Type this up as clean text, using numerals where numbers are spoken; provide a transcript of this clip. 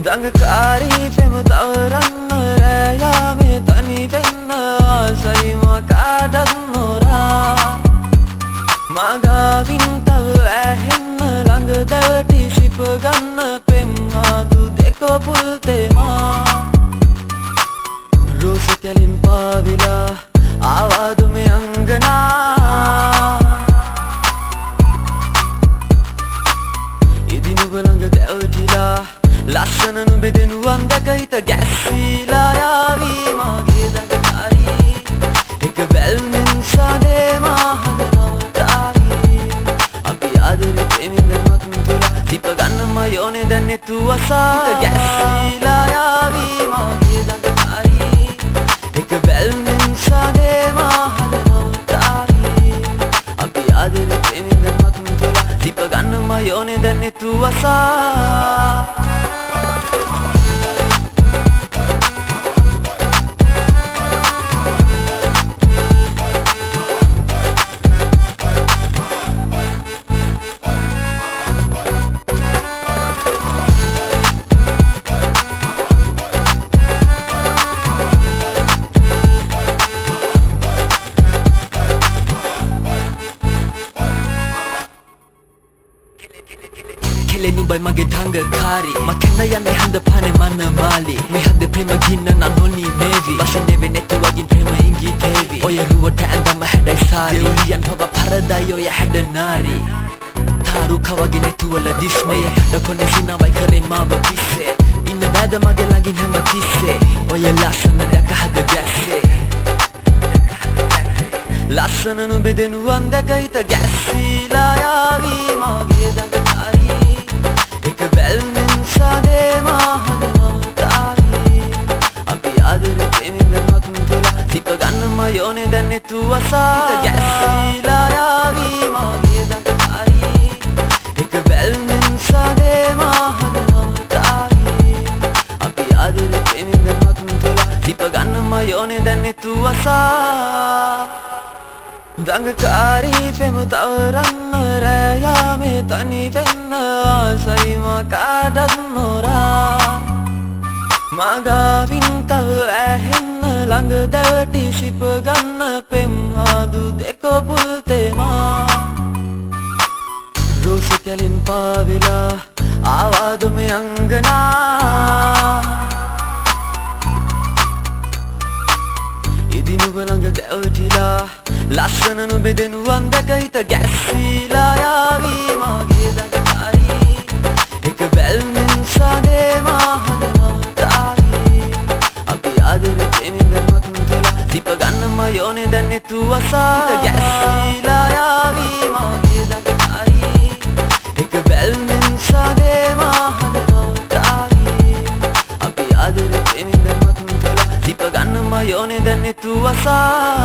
දඟකාරී පෙම තවරන්න රෑයාමේ තනි වෙන්න ආසයි මකාටත් නොරා මගාවින් තව ඇහෙන්න ළඟ දැවටි ශිප ගන්න පෙම් ආදු දෙක පුල් තෙමා රෝස කැලින් පාවිලා ආවාදු මේ අංගනා ඉදි නුඹ ළඟ දැවටිලා ලස්සන නුඹේ දෙනුවන් දැක හිත ගැස්සීලා යාවී මගේ දඟකාරී එක බැල්මෙන් සාදේ මහදනවතාරී අපි ආදරේ ප්‍රේමෙන් දැන්වත් තුලා දීප ගන්න මයෝනේ දැන් නෙතු අසා හිත ගැස්සීලා යාවී මගේ දඟකාරී එක බැල්මෙන් සාදේ මහදනවතාරී අපි ආදරේ ප්‍රේමෙන් දැන්වත් තුලා දීප ගන්න මයෝනේ දැන් නෙතු අසා නුඹයි මගේ දඟකාරී මකන්න යන්නේ හඳ පානේ මන්න මාලි මේ හද ප්‍රේම ගින්න නනොනි මේවි වශනේ වෙනෙතු වගින් ප්‍රේම ඉංගි තේවි ඔය රුවට ඇඳම හැඩයි සාරි දෙවියන් පව පරදයි ඔය හැඩ නාරි තාරුක වගේ නෙතුවල දිස්මය දකොනේ සිනවයි කරේ මාව පිස්සේ ඉන්න බෑද මගේ ළඟින් හැම තිස්සේ ඔය ලස්සන දැක හද ගැස්සේ ලස්සන නුඹේ දෙනුවන් දැක හිත ගැස්සීලා යාවී මගේ දඟකාරී එක බැල්මෙන් සාදේ මහදනවතාරී අපි ආදරේ ප්‍රේමෙන් දැන්වත් තුලා දීප ගන්න මයෝනේ දැන් නෙතු අසා හිත ගැස්සීලා යාවී මගේ දඟකාරී එක බැල්මෙන් සාදේ මහදනවතාරී අපි ආදරේ ප්‍රේමෙන් දැන්වත් තුලා දීප ගන්න මයෝනේ දැන් නෙතු අසා දඟකාරී පෙම තවරන්න රෑයාමේ තනි වෙන්න ආසයි මකාටත් නොරා මගාවින් තව ඇහෙන්න ළඟ දැවටි ශිප ගන්න පෙම් ආදු දෙක පුල් තෙමා රෝස කැලින් පාවිලා ආවාදු මේ අංගනා ඉදි නුඹ ළඟ දැවටිලා ලස්සන නුඹේ දෙනුවන් දැක හිත ගැස්සීලා යාවී මගේ දඟකාරී එක බැල්මෙන් සාදේ මහදනවතාරී අපි ආදරේ ප්‍රේමෙන් දැන්වත් තුලා දීප ගන්න මයෝනේ දැන් නෙතු අසා හිත ගැස්සීලා යාවී මගේ දඟකාරී එක බැල්මෙන් සාදේ මහදනවතාරී අපි ආදරේ ප්‍රේමෙන් දැන්වත් තුලා දීප ගන්න මයෝනේ දැන් නෙතු අසා